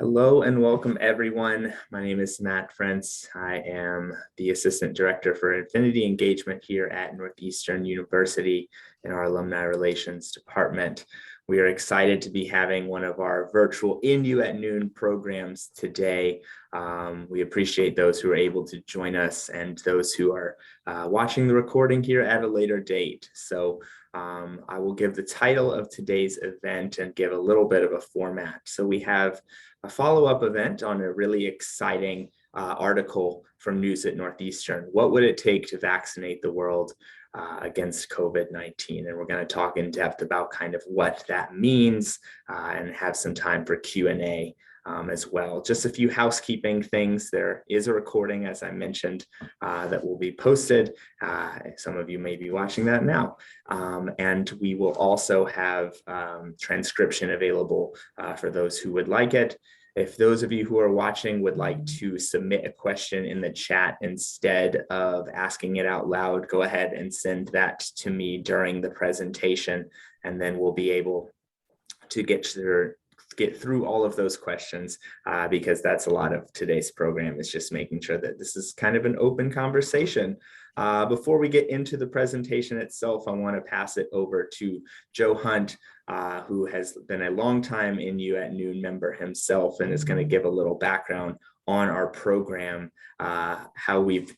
Hello and welcome everyone. My name is Matt Frentz. I am the Assistant Director for Affinity Engagement here at Northeastern University in our Alumni Relations Department. We are excited to be having one of our virtual In You at Noon programs today. We appreciate those who are able to join us and those who are watching the recording here at a later date. So I will give the title of today's event and give a little bit of a format. So we have a follow-up event on a really exciting article from News at Northeastern. What would it take to vaccinate the world against COVID-19? And we're going to talk in depth about kind of what that means and have some time for Q&A as well. Just a few housekeeping things. There is a recording, as I mentioned, that will be posted. Some of you may be watching that now. And we will also have transcription available for those who would like it. If those of you who are watching would like to submit a question in the chat instead of asking it out loud, go ahead and send that to me during the presentation, and then we'll be able to get through all of those questions because that's a lot of today's program, is just making sure that this is kind of an open conversation. Before we get into the presentation itself, I want to pass it over to Joe Hunt, who has been a long time In You at Noon member himself and is going to give a little background on our program, how we've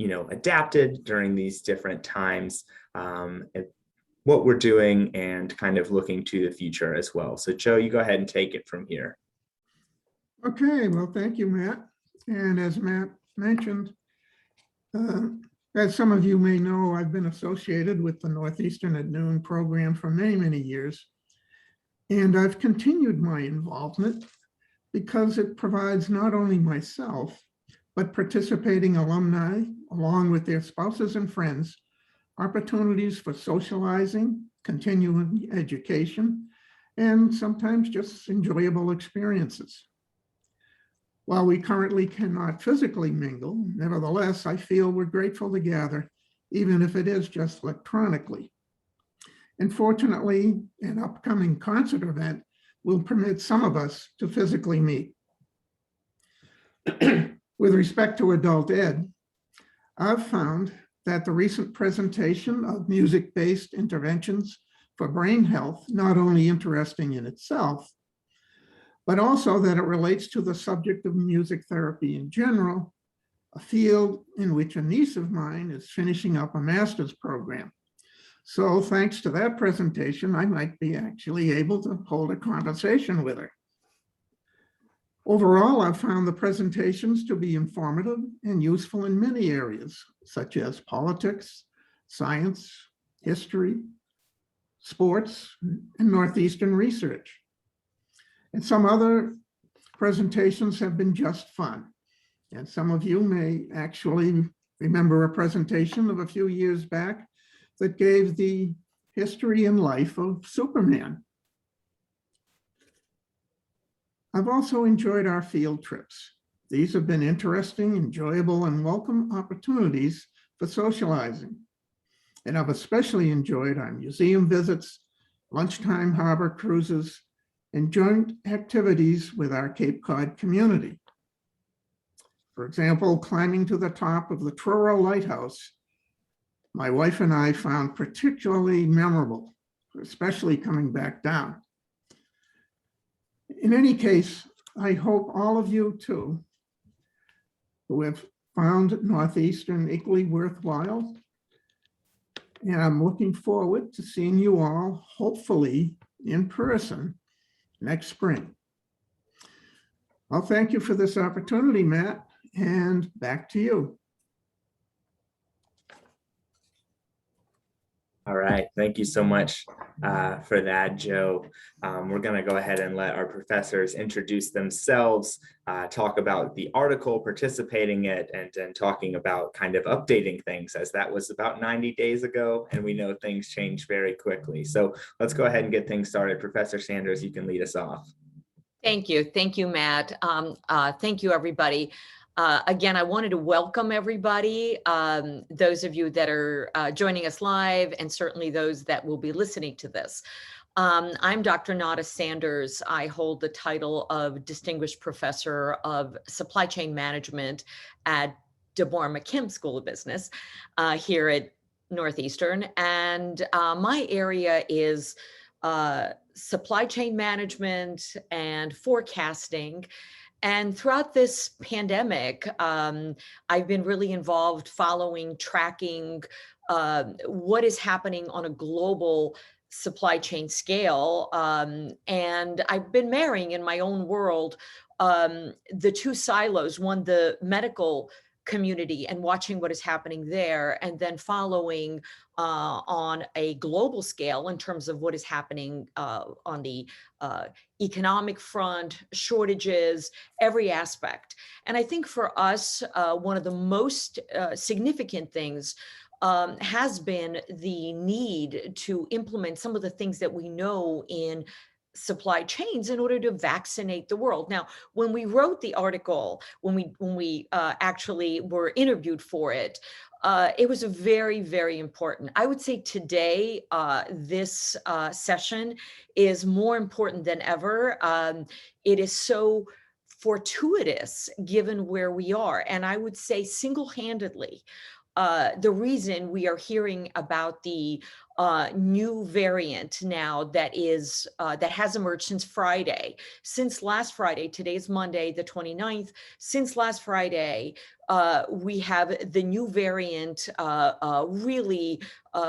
adapted during these different times, what we're doing, and kind of looking to the future as well. So Joe, you go ahead and take it from here. Okay, well, thank you, Matt. And as Matt mentioned, as some of you may know, I've been associated with the Northeastern at Noon program for many, many years. And I've continued my involvement because it provides not only myself, but participating alumni, along with their spouses and friends, opportunities for socializing, continuing education, and sometimes just enjoyable experiences. While we currently cannot physically mingle, nevertheless, I feel we're grateful to gather, even if it is just electronically. And fortunately, an upcoming concert event will permit some of us to physically meet. With respect to adult ed, I've found that the recent presentation of music-based interventions for brain health not only interesting in itself, but also that it relates to the subject of music therapy in general, a field in which a niece of mine is finishing up a master's program. So thanks to that presentation, I might be actually able to hold a conversation with her. Overall, I've found the presentations to be informative and useful in many areas, such as politics, science, history, sports, and Northeastern research. And some other presentations have been just fun. And some of you may actually remember a presentation of a few years back that gave the history and life of Superman. I've also enjoyed our field trips. These have been interesting, enjoyable, and welcome opportunities for socializing. And I've especially enjoyed our museum visits, lunchtime harbor cruises, and joint activities with our Cape Cod community. For example, climbing to the top of the Truro Lighthouse, my wife and I found particularly memorable, especially coming back down. In any case, I hope all of you too, who have found Northeastern equally worthwhile, and I'm looking forward to seeing you all, hopefully in person, next spring. Well, thank you for this opportunity, Matt, and back to you. All right, thank you so much for that, Joe. We're going to go ahead and let our professors introduce themselves, talk about the article, participating in it, and talking about kind of updating things, as that was about 90 days ago, and we know things change very quickly. So let's go ahead and get things started. Professor Sanders, you can lead us off. Thank you, Matt. Thank you, everybody. Again, I wanted to welcome everybody, those of you that are joining us live, and certainly those that will be listening to this. I'm Dr. Nada Sanders. I hold the title of Distinguished Professor of Supply Chain Management at DeBoer McKim School of Business here at Northeastern. And my area is supply chain management and forecasting. And throughout this pandemic, I've been really involved following, tracking what is happening on a global supply chain scale. And I've been marrying in my own world the two silos, one, the medical community and watching what is happening there, and then following on a global scale in terms of what is happening on the economic front, shortages, every aspect. And I think for us, one of the most significant things has been the need to implement some of the things that we know in supply chains in order to vaccinate the world. Now, when we wrote the article, when we actually were interviewed for it, it was a very, very important. I would say today, this session is more important than ever. It is so fortuitous given where we are. And I would say single-handedly, the reason we are hearing about the new variant now that has emerged since Friday. Since last Friday, today's Monday, the 29th, since last Friday, we have the new variant really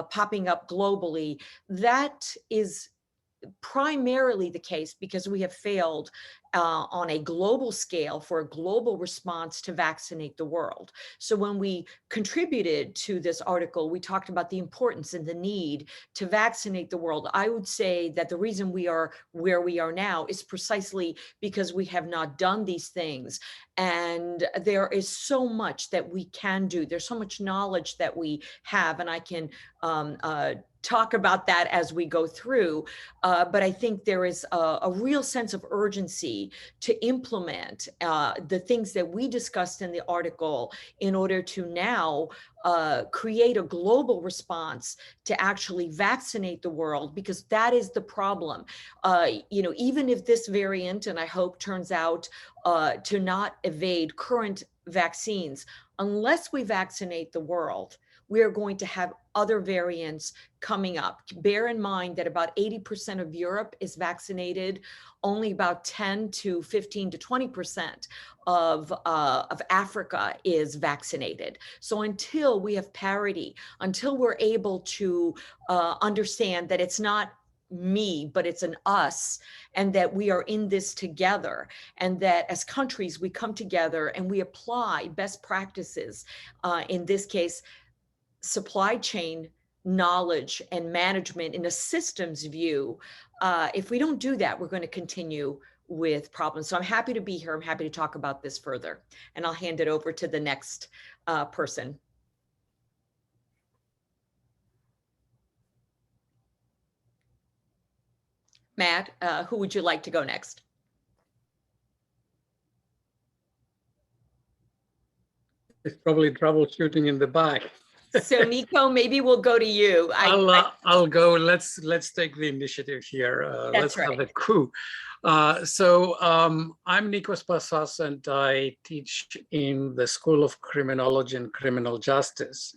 popping up globally. That is primarily the case because we have failed on a global scale for a global response to vaccinate the world. So when we contributed to this article, we talked about the importance and the need to vaccinate the world. I would say that the reason we are where we are now is precisely because we have not done these things. And there is so much that we can do. There's so much knowledge that we have, and I can talk about that as we go through. But I think there is a real sense of urgency to implement the things that we discussed in the article in order to now create a global response to actually vaccinate the world, because that is the problem. Even if this variant, and I hope turns out to not evade current vaccines, unless we vaccinate the world, we are going to have other variants coming up. Bear in mind that about 80% of Europe is vaccinated. Only about 10 to 15 to 20% of Africa is vaccinated. So until we have parity, until we're able to understand that it's not me, but it's an us, and that we are in this together, and that as countries we come together and we apply best practices, in this case, supply chain knowledge and management in a systems view. If we don't do that, we're going to continue with problems. So I'm happy to be here. I'm happy to talk about this further, and I'll hand it over to the next person. Matt, who would you like to go next? It's probably troubleshooting in the back. So Nico, maybe we'll go to you. I'll go. Let's take the initiative here. Let's have a coup. I'm Nikos Passas, and I teach in the School of Criminology and Criminal Justice.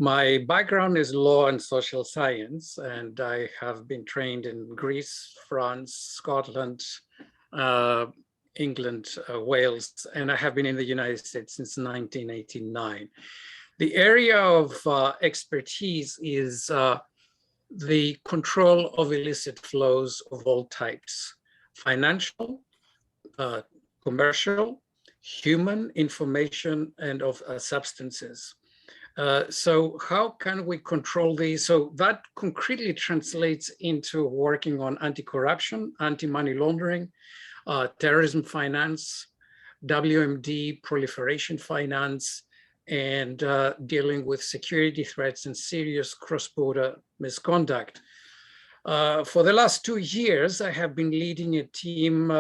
My background is law and social science, and I have been trained in Greece, France, Scotland, England, Wales, and I have been in the United States since 1989. The area of expertise is the control of illicit flows of all types: financial, commercial, human, information, and of substances. So how can we control these? So that concretely translates into working on anti-corruption, anti-money laundering, terrorism finance, WMD, proliferation finance, and dealing with security threats and serious cross-border misconduct. For the last 2 years, I have been leading a team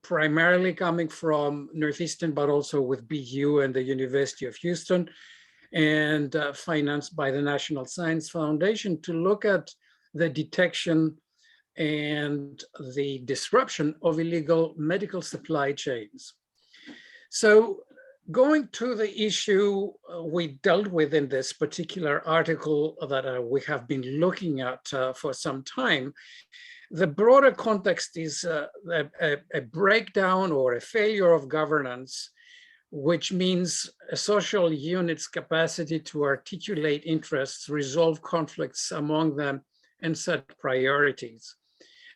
primarily coming from Northeastern, but also with BU and the University of Houston, and financed by the National Science Foundation, to look at the detection and the disruption of illegal medical supply chains. So going to the issue we dealt with in this particular article that we have been looking at for some time, the broader context is a breakdown or a failure of governance, which means a social unit's capacity to articulate interests, resolve conflicts among them, and set priorities.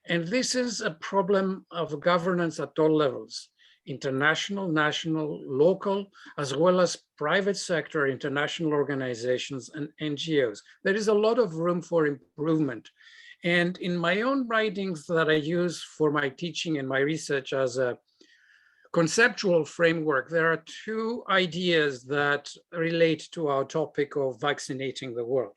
And this is a problem of governance at all levels: international, national, local, as well as private sector, international organizations, and NGOs. There is a lot of room for improvement. And in my own writings that I use for my teaching and my research as a conceptual framework, there are two ideas that relate to our topic of vaccinating the world.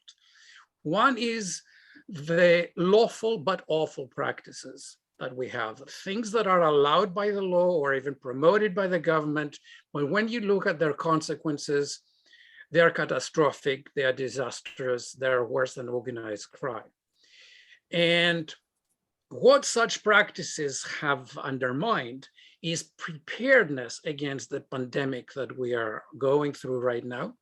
One is the lawful but awful practices that we have, things that are allowed by the law or even promoted by the government, but when you look at their consequences, they are catastrophic, they are disastrous, they are worse than organized crime. And what such practices have undermined is preparedness against the pandemic that we are going through right now,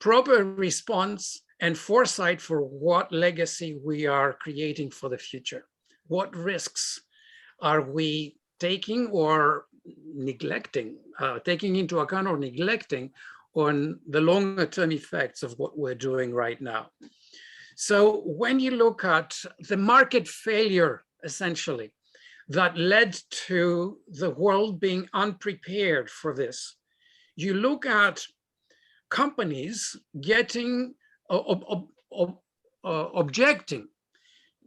proper response and foresight for what legacy we are creating for the future. What risks are we taking or neglecting, taking into account or neglecting on the longer term effects of what we're doing right now? So when you look at the market failure, essentially, that led to the world being unprepared for this, you look at companies getting, objecting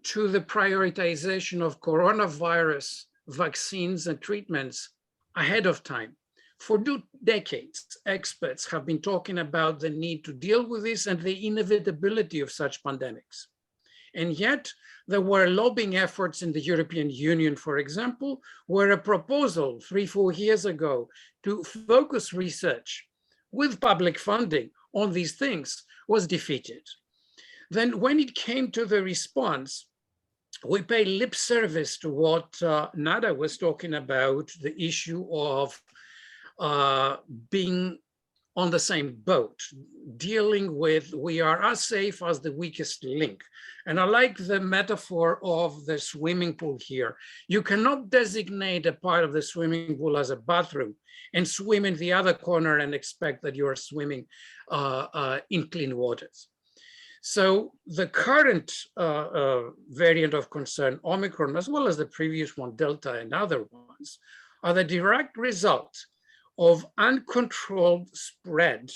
to the prioritization of coronavirus vaccines and treatments ahead of time. For decades, experts have been talking about the need to deal with this and the inevitability of such pandemics. And yet, there were lobbying efforts in the European Union, for example, where a proposal 3-4 years ago to focus research with public funding on these things was defeated. Then when it came to the response, we pay lip service to what Nada was talking about, the issue of being on the same boat, dealing with, we are as safe as the weakest link. And I like the metaphor of the swimming pool here. You cannot designate a part of the swimming pool as a bathroom and swim in the other corner and expect that you are swimming in clean waters. So the current variant of concern, Omicron, as well as the previous one, Delta and other ones, are the direct result of uncontrolled spread,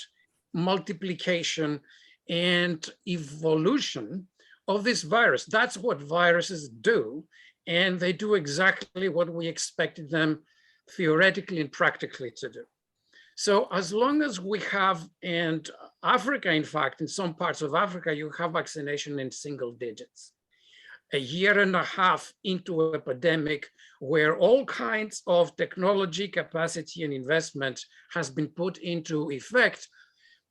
multiplication, and evolution of this virus. That's what viruses do, and they do exactly what we expected them theoretically and practically to do. So as long as we have, and Africa, in fact, in some parts of Africa, you have vaccination in single digits. A year and a half into a pandemic where all kinds of technology, capacity, and investment has been put into effect,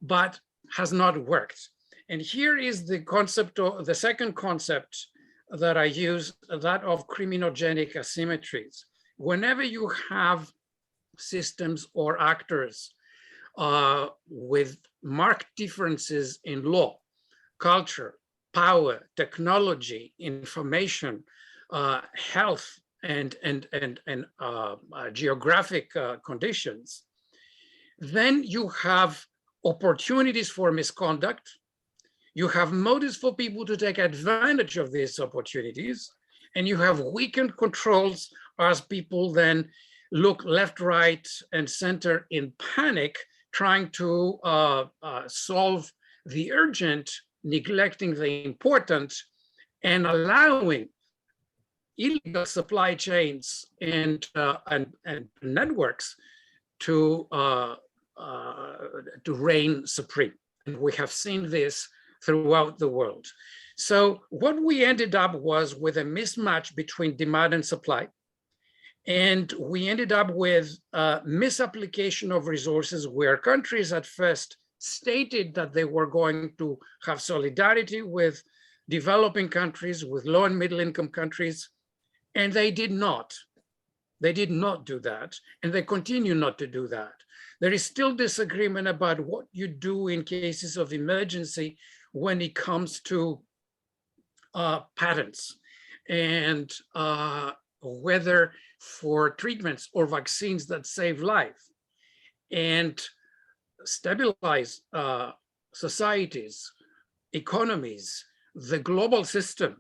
but has not worked. And here is the concept of the second concept that I use, that of criminogenic asymmetries. Whenever you have systems or actors with marked differences in law, culture, power, technology, information, health, and geographic conditions, then you have opportunities for misconduct. You have motives for people to take advantage of these opportunities, and you have weakened controls as people then look left, right, and center in panic, trying to solve the urgent, neglecting the important, and allowing illegal supply chains and networks to reign supreme. And we have seen this throughout the world. So what we ended up was with a mismatch between demand and supply. And we ended up with misapplication of resources where countries at first stated that they were going to have solidarity with developing countries, with low and middle income countries, and they did not. They did not do that, and they continue not to do that. There is still disagreement about what you do in cases of emergency when it comes to patents, and whether for treatments or vaccines that save life and stabilize societies, economies, the global system,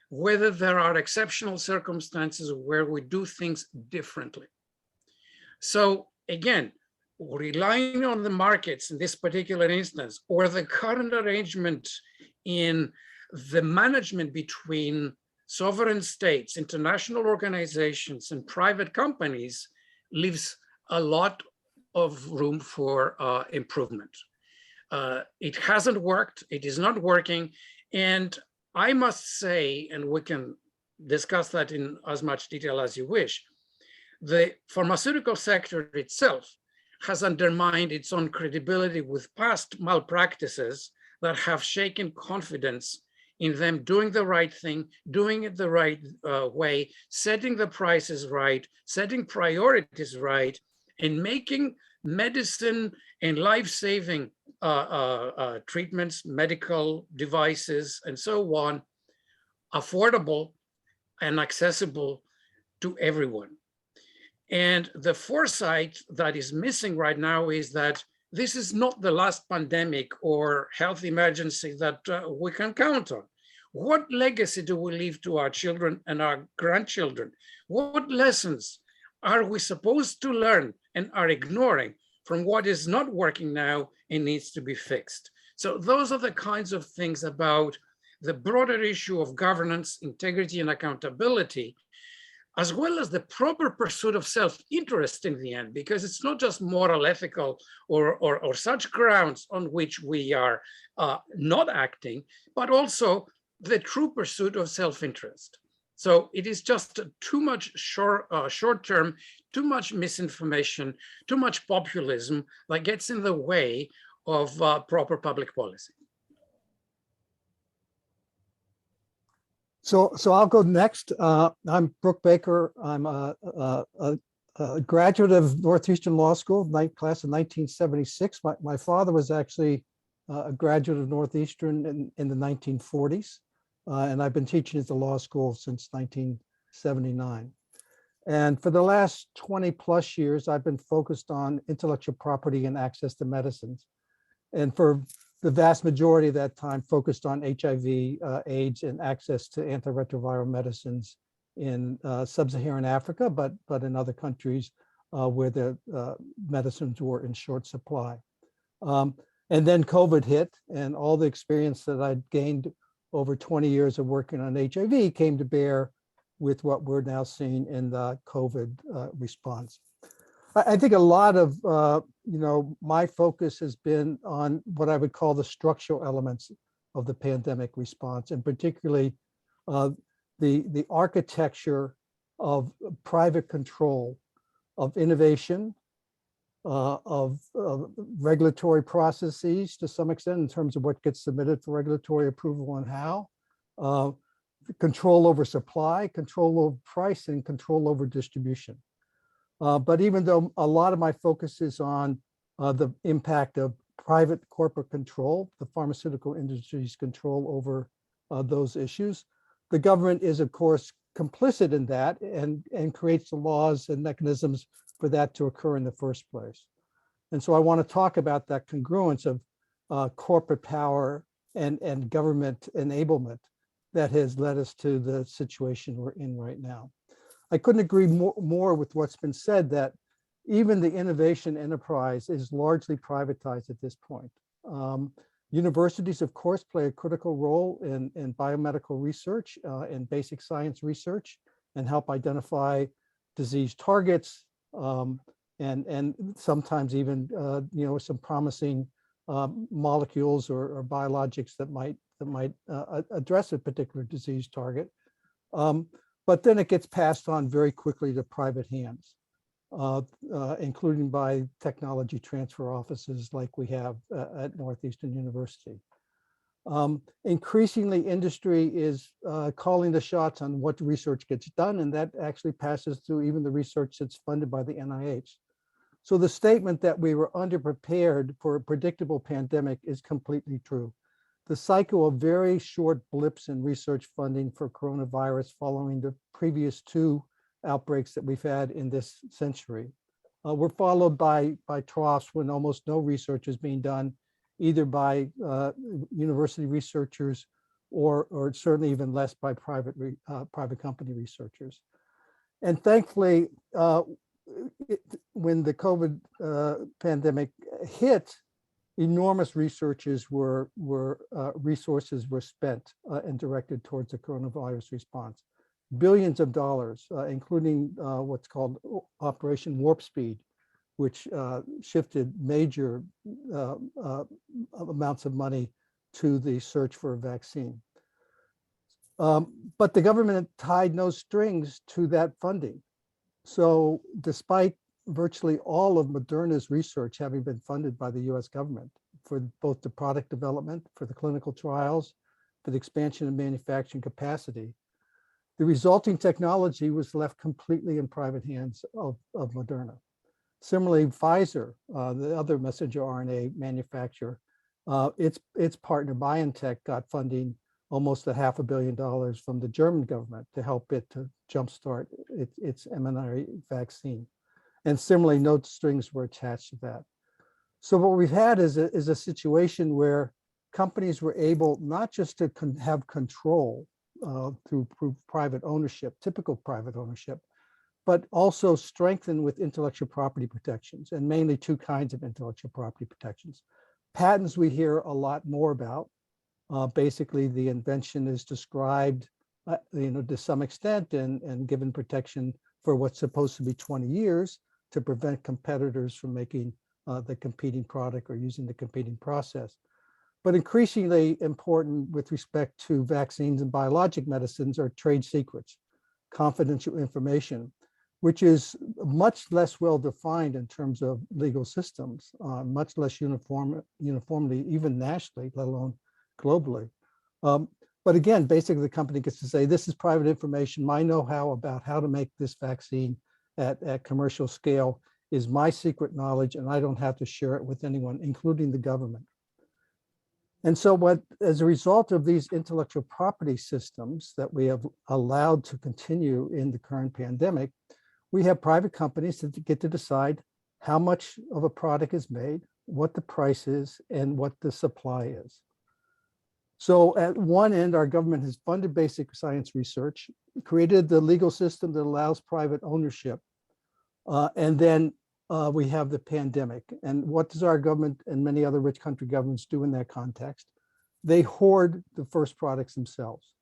whether there are exceptional circumstances where we do things differently. So again, relying on the markets in this particular instance, or the current arrangement in the management between sovereign states, international organizations, and private companies, leaves a lot of room for improvement. It hasn't worked, it is not working, and I must say, and we can discuss that in as much detail as you wish, the pharmaceutical sector itself has undermined its own credibility with past malpractices that have shaken confidence in them doing the right thing, doing it the right way, setting the prices right, setting priorities right, and making medicine and life-saving treatments, medical devices, and so on, affordable and accessible to everyone. And the foresight that is missing right now is that this is not the last pandemic or health emergency that we can count on. What legacy do we leave to our children and our grandchildren? What lessons are we supposed to learn and are ignoring from what is not working now and needs to be fixed? So those are the kinds of things about the broader issue of governance, integrity, and accountability, as well as the proper pursuit of self-interest in the end, because it's not just moral, ethical, or such grounds on which we are not acting, but also the true pursuit of self-interest. So it is just too much short-term, too much misinformation, too much populism that gets in the way of proper public policy. So I'll go next. I'm Brooke Baker. I'm a graduate of Northeastern Law School, class of 1976. My father was actually a graduate of Northeastern in the 1940s. And I've been teaching at the law school since 1979. And for the last 20 plus years, I've been focused on intellectual property and access to medicines. And for the vast majority of that time focused on HIV, AIDS, and access to antiretroviral medicines in sub-Saharan Africa, but in other countries where the medicines were in short supply. And then COVID hit, and all the experience that I'd gained over 20 years of working on HIV came to bear with what we're now seeing in the COVID response. I think a lot of my focus has been on what I would call the structural elements of the pandemic response, and particularly the architecture of private control of innovation, of regulatory processes to some extent in terms of what gets submitted for regulatory approval and how, control over supply, control over price, and control over distribution. But even though a lot of my focus is on the impact of private corporate control, the pharmaceutical industry's control over those issues, the government is, of course, complicit in that and creates the laws and mechanisms for that to occur in the first place. And so I want to talk about that congruence of corporate power and government enablement that has led us to the situation we're in right now. I couldn't agree more with what's been said, that even the innovation enterprise is largely privatized at this point. Universities, of course, play a critical role in biomedical research and basic science research, and help identify disease targets, and sometimes even some promising molecules or biologics that might address a particular disease target. But then it gets passed on very quickly to private hands, including by technology transfer offices like we have at Northeastern University. Increasingly, industry is calling the shots on what research gets done, and that actually passes through even the research that's funded by the NIH. So the statement that we were underprepared for a predictable pandemic is completely true. The cycle of very short blips in research funding for coronavirus following the previous two outbreaks that we've had in this century were followed by troughs when almost no research is being done, either by university researchers or certainly even less by private company researchers. And thankfully, when the COVID pandemic hit, enormous resources were spent and directed towards the coronavirus response. Billions of dollars, including what's called Operation Warp Speed, which shifted major amounts of money to the search for a vaccine. But the government tied no strings to that funding. So despite virtually all of Moderna's research having been funded by the US government for both the product development, for the clinical trials, for the expansion of manufacturing capacity, the resulting technology was left completely in private hands of Moderna. Similarly, Pfizer, the other messenger RNA manufacturer, its partner BioNTech got funding almost $500 million from the German government to help it to jumpstart its mRNA vaccine. And similarly, no strings were attached to that. So what we've had is a situation where companies were able not just to have control through private ownership, typical private ownership, but also strengthen with intellectual property protections, and mainly two kinds of intellectual property protections. Patents we hear a lot more about. Basically, the invention is described, to some extent, and given protection for what's supposed to be 20 years to prevent competitors from making the competing product or using the competing process. But increasingly important with respect to vaccines and biologic medicines are trade secrets, confidential information, which is much less well defined in terms of legal systems, much less uniformity, even nationally, let alone globally. But again, basically the company gets to say, this is private information. My know-how about how to make this vaccine at commercial scale is my secret knowledge, and I don't have to share it with anyone, including the government. And so as a result of these intellectual property systems that we have allowed to continue in the current pandemic, we have private companies that get to decide how much of a product is made, what the price is, and what the supply is. So at one end, our government has funded basic science research, created the legal system that allows private ownership, and then we have the pandemic. And what does our government and many other rich country governments do in that context? They hoard the first products themselves.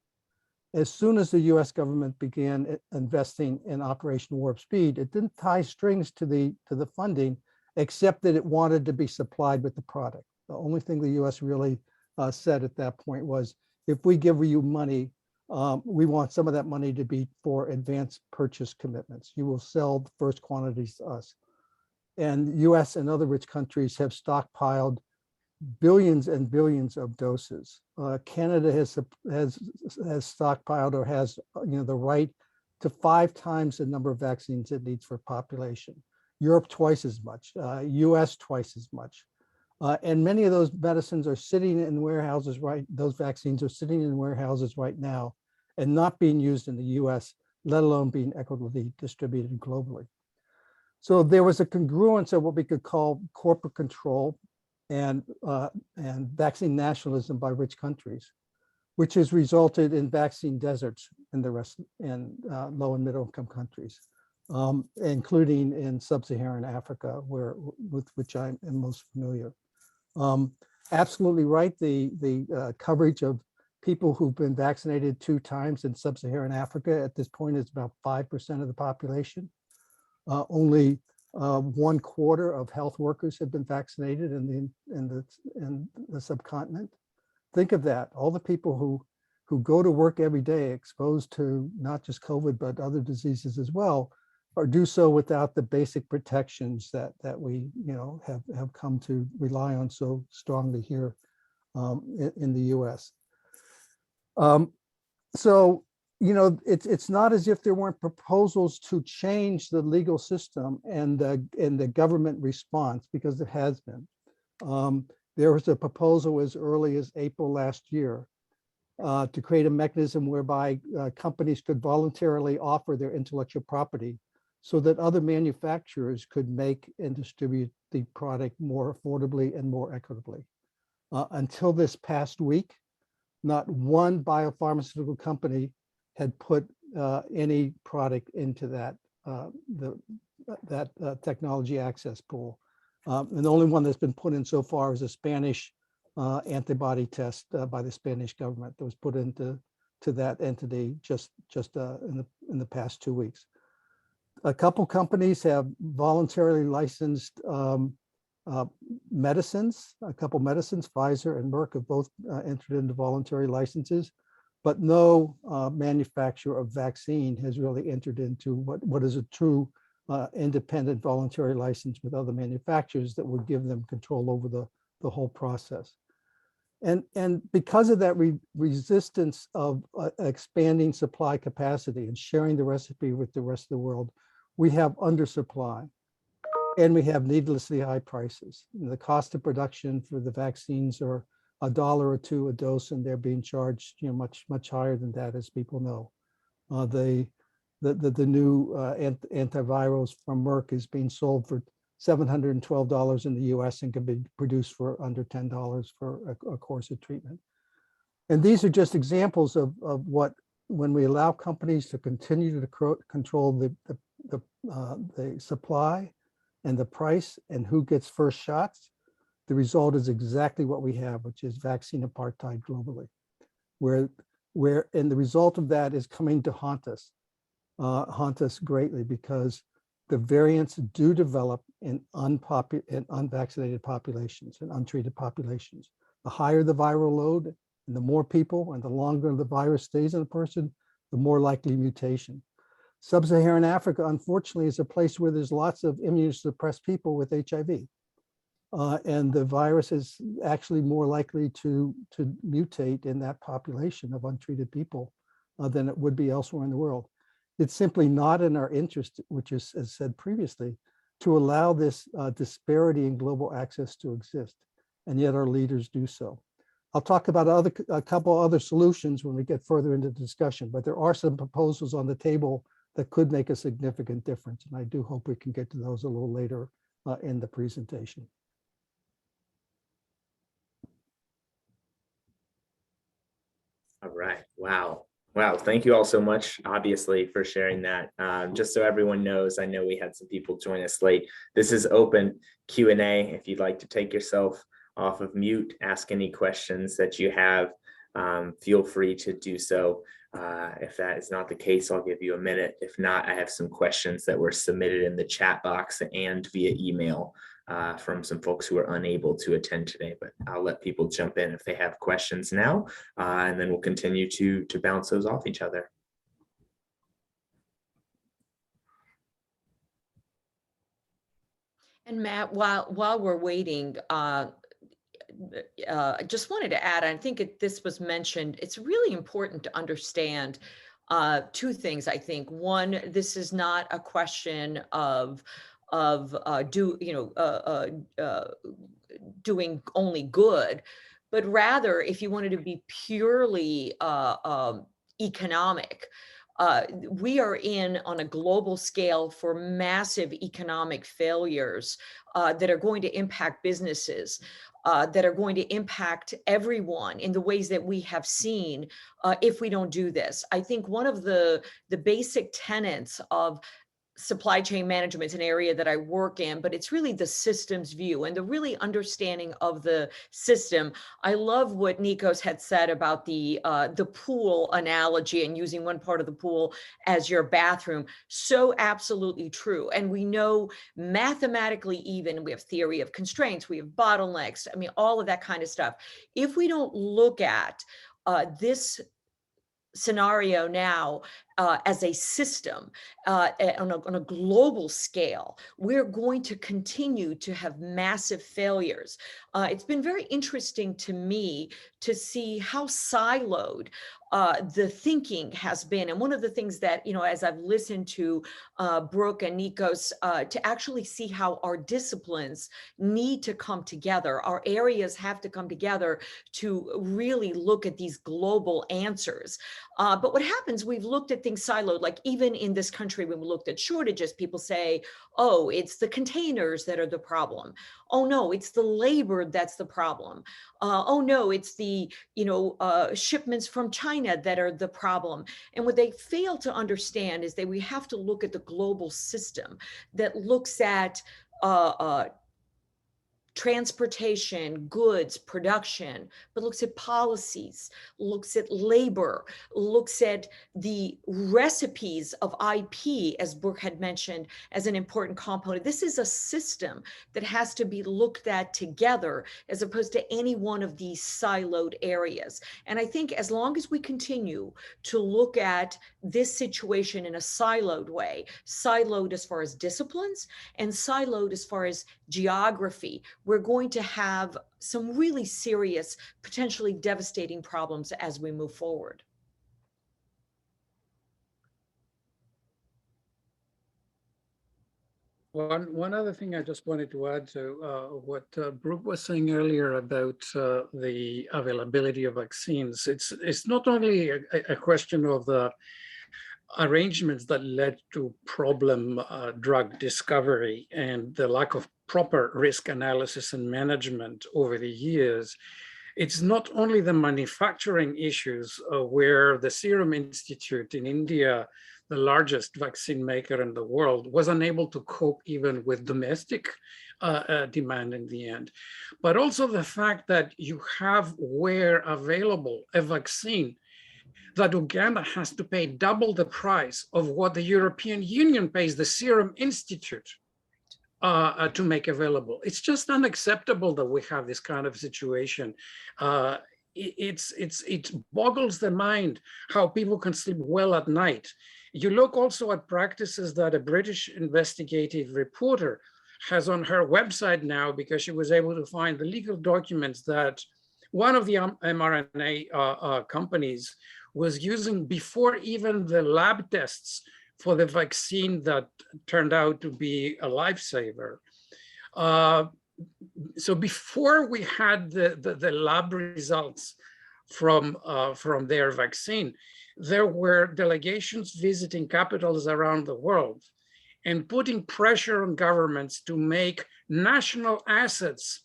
As soon as the US government began investing in Operation Warp Speed, it didn't tie strings to the funding, except that it wanted to be supplied with the product. The only thing the US really said at that point was, if we give you money, we want some of that money to be for advanced purchase commitments. You will sell the first quantities to us. And US and other rich countries have stockpiled billions and billions of doses. Canada has stockpiled or has the right to 5 times the number of vaccines it needs for population. Europe twice as much, US twice as much. And many of those medicines are sitting in warehouses, those vaccines are sitting in warehouses right now and not being used in the US, let alone being equitably distributed globally. So there was a congruence of what we could call corporate control and vaccine nationalism by rich countries, which has resulted in vaccine deserts in the rest in low and middle income countries, including in sub-Saharan Africa, with which I am most familiar. Absolutely right. The coverage of people who've been vaccinated 2 times in sub-Saharan Africa at this point is about 5% of the population. Only 1/4 of health workers have been vaccinated in the subcontinent. Think of that. All the people who go to work every day exposed to not just COVID, but other diseases as well, or do so without the basic protections that we have come to rely on so strongly here in the US. So, you know, it's not as if there weren't proposals to change the legal system and the government response, because there has been. There was a proposal as early as April last year to create a mechanism whereby companies could voluntarily offer their intellectual property so that other manufacturers could make and distribute the product more affordably and more equitably. Until this past week, not one biopharmaceutical company had put any product into that technology access pool. And the only one that's been put in so far is a Spanish antibody test by the Spanish government that was put into that entity just in the past 2 weeks. A couple companies have voluntarily licensed medicines. A couple medicines, Pfizer and Merck, have both entered into voluntary licenses, but no manufacturer of vaccine has really entered into what is a true independent voluntary license with other manufacturers that would give them control over the whole process. And because of that resistance of expanding supply capacity and sharing the recipe with the rest of the world, we have undersupply and we have needlessly high prices. And the cost of production for the vaccines are $1 or $2 a dose, and they're being charged, you know, much higher than that, as people know. The new antivirals from Merck is being sold for $712 in the US and can be produced for under $10 for a course of treatment. And these are just examples of what, when we allow companies to continue to control the supply and the price and who gets first shots, the result is exactly what we have, which is vaccine apartheid globally, and the result of that is coming to haunt us greatly, because the variants do develop in unvaccinated populations and untreated populations. The higher the viral load and the more people and the longer the virus stays in a person, the more likely mutation. Sub-Saharan Africa, unfortunately, is a place where there's lots of immunosuppressed people with HIV. And the virus is actually more likely to mutate in that population of untreated people than it would be elsewhere in the world. It's simply not in our interest, which is, as said previously, to allow this disparity in global access to exist, and yet our leaders do so. I'll talk about a couple other solutions when we get further into the discussion, but there are some proposals on the table that could make a significant difference, and I do hope we can get to those a little later in the presentation. All right. Wow. Wow. Thank you all so much, obviously, for sharing that. Just so everyone knows, I know we had some people join us late. This is open Q&A. If you'd like to take yourself off of mute, ask any questions that you have, feel free to do so. If that is not the case, I'll give you a minute. If not, I have some questions that were submitted in the chat box and via email from some folks who are unable to attend today, but I'll let people jump in if they have questions now, and then we'll continue to bounce those off each other. And Matt, while we're waiting, I just wanted to add, I think this was mentioned, it's really important to understand two things, I think. One, this is not a question of doing only good, but rather, if you wanted to be purely economic, we are on a global scale for massive economic failures that are going to impact businesses, that are going to impact everyone in the ways that we have seen if we don't do this. I think one of the basic tenets of supply chain management is an area that I work in, but it's really the systems view and the really understanding of the system. I love what Nikos had said about the pool analogy and using one part of the pool as your bathroom. So absolutely true. And we know mathematically, even we have theory of constraints, we have bottlenecks, I mean, all of that kind of stuff. If we don't look at this scenario now as a system on a global scale, we're going to continue to have massive failures. It's been very interesting to me to see how siloed the thinking has been. And one of the things that, as I've listened to Brooke and Nikos, to actually see how our disciplines need to come together, our areas have to come together to really look at these global answers. But what happens, we've looked at things siloed, like even in this country, when we looked at shortages, people say, oh, it's the containers that are the problem. Oh no, it's the labor that's the problem. Oh no, it's the shipments from China that are the problem. And what they fail to understand is that we have to look at the global system that looks at transportation, goods, production, but looks at policies, looks at labor, looks at the recipes of IP, as Brooke had mentioned, as an important component. This is a system that has to be looked at together as opposed to any one of these siloed areas. And I think as long as we continue to look at this situation in a siloed way, siloed as far as disciplines and siloed as far as geography, we're going to have some really serious, potentially devastating problems as we move forward. One other thing I just wanted to add to what Brooke was saying earlier about the availability of vaccines. It's not only a question of the arrangements that led to problem drug discovery and the lack of proper risk analysis and management over the years. It's not only the manufacturing issues where the Serum Institute in India, the largest vaccine maker in the world, was unable to cope even with domestic demand in the end, but also the fact that you have where available a vaccine that Uganda has to pay double the price of what the European Union pays the Serum Institute to make available. It's just unacceptable that we have this kind of situation. It boggles the mind how people can sleep well at night. You look also at practices that a British investigative reporter has on her website now, because she was able to find the legal documents that one of the mRNA companies was using before even the lab tests for the vaccine that turned out to be a lifesaver. So before we had the lab results from their vaccine, there were delegations visiting capitals around the world and putting pressure on governments to make national assets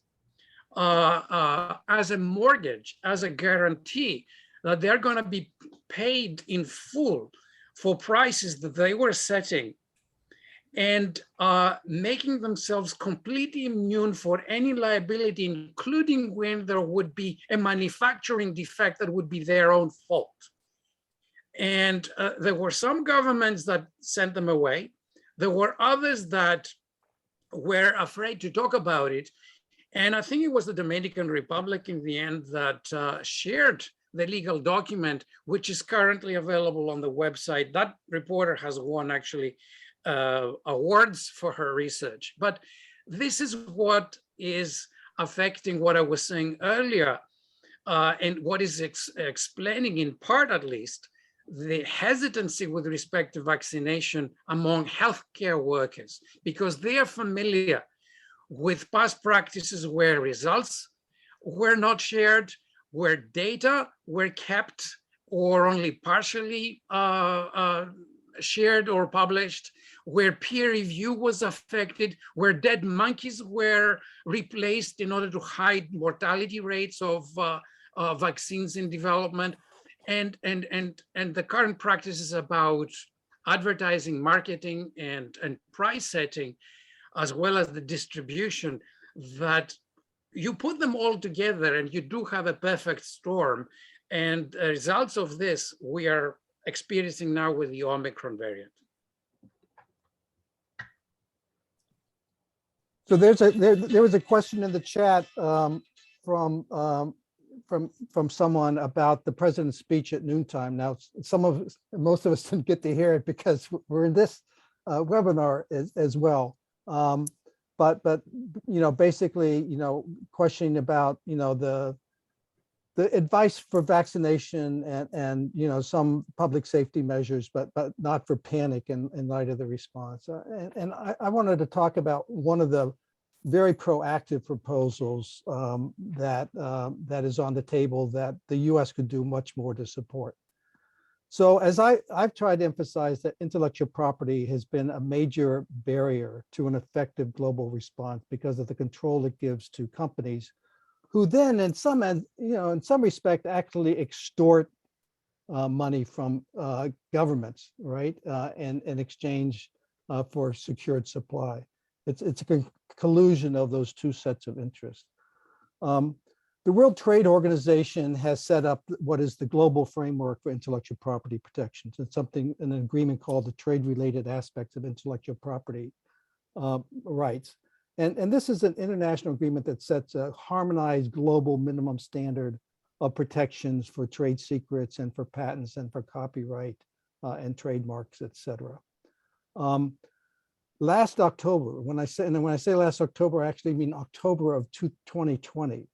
as a mortgage, as a guarantee that they're going to be paid in full for prices that they were setting, and making themselves completely immune for any liability, including when there would be a manufacturing defect that would be their own fault. And there were some governments that sent them away. There were others that were afraid to talk about it. And I think it was the Dominican Republic in the end that shared the legal document, which is currently available on the website. That reporter has won actually awards for her research. But this is what is affecting what I was saying earlier, and what is explaining, in part at least, the hesitancy with respect to vaccination among healthcare workers, because they are familiar with past practices where results were not shared, where data were kept or only partially shared or published, where peer review was affected, where dead monkeys were replaced in order to hide mortality rates of vaccines in development, and the current practices about advertising, marketing, and price setting, as well as the distribution, that you put them all together and you do have a perfect storm. And the results of this we are experiencing now with the Omicron variant. So there was a question in the chat from from someone about the president's speech at noontime. Now, most of us didn't get to hear it because we're in this webinar as well. But basically, questioning about the advice for vaccination and some public safety measures, but not for panic in light of the response. And I wanted to talk about one of the very proactive proposals that is on the table that the U.S. could do much more to support. So as I've tried to emphasize that intellectual property has been a major barrier to an effective global response because of the control it gives to companies who then in some respect actually extort money from governments, right? And in exchange for secured supply. It's a collusion of those two sets of interests. The World Trade Organization has set up what is the global framework for intellectual property protections. It's an agreement called the Trade-Related Aspects of Intellectual Property Rights. And this is an international agreement that sets a harmonized global minimum standard of protections for trade secrets and for patents and for copyright and trademarks, et cetera. Last October, when I say last October, I actually mean October of 2020,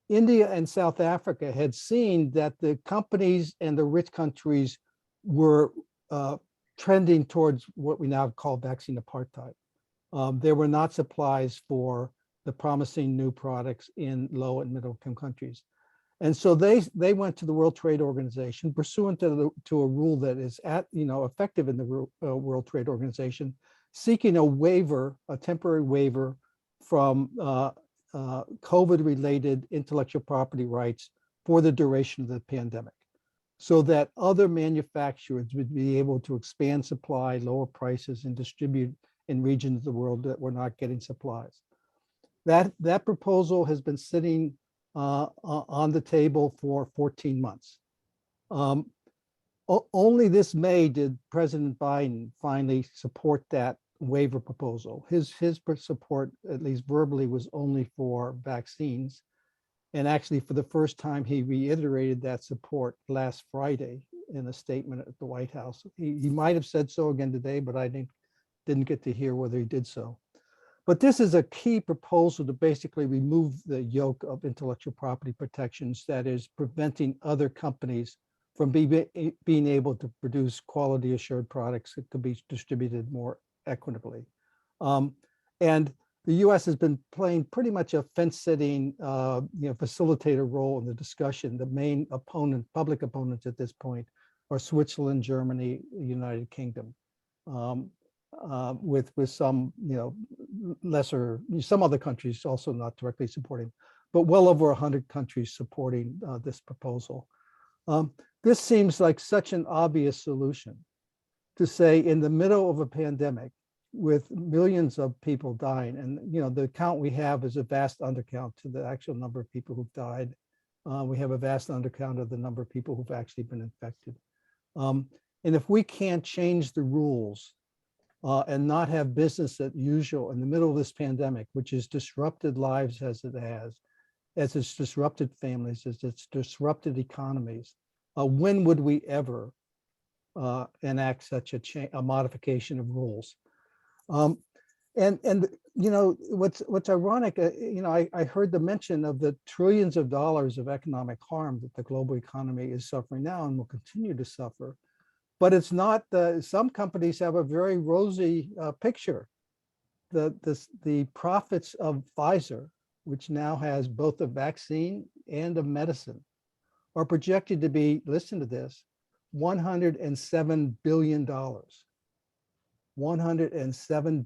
India and South Africa had seen that the companies and the rich countries were trending towards what we now call vaccine apartheid. There were not supplies for the promising new products in low and middle income countries. And so they went to the World Trade Organization pursuant to a rule that is effective in the World Trade Organization, seeking a waiver, a temporary waiver from COVID-related intellectual property rights for the duration of the pandemic, so that other manufacturers would be able to expand supply, lower prices, and distribute in regions of the world that were not getting supplies. That proposal has been sitting on the table for 14 months. Only this May did President Biden finally support that waiver proposal. His support, at least verbally, was only for vaccines. And actually, for the first time, he reiterated that support last Friday in a statement at the White House. He might have said so again today, but I didn't get to hear whether he did so. But this is a key proposal to basically remove the yoke of intellectual property protections that is preventing other companies from being able to produce quality assured products that could be distributed more equitably. And the US has been playing pretty much a fence-sitting facilitator role in the discussion. The main public opponents at this point are Switzerland, Germany, United Kingdom. With some some other countries also not directly supporting, but well over 100 countries supporting this proposal. This seems like such an obvious solution to say in the middle of a pandemic with millions of people dying, and the count we have is a vast undercount to the actual number of people who've died. We have a vast undercount of the number of people who've actually been infected. And if we can't change the rules and not have business as usual in the middle of this pandemic, which has disrupted lives as it has, as it's disrupted families, as it's disrupted economies, when would we ever enact such a modification of rules? And what's ironic, I heard the mention of the trillions of dollars of economic harm that the global economy is suffering now and will continue to suffer. But it's not, some companies have a very rosy picture. The profits of Pfizer, which now has both a vaccine and a medicine, are projected to be, listen to this, $107 billion. $107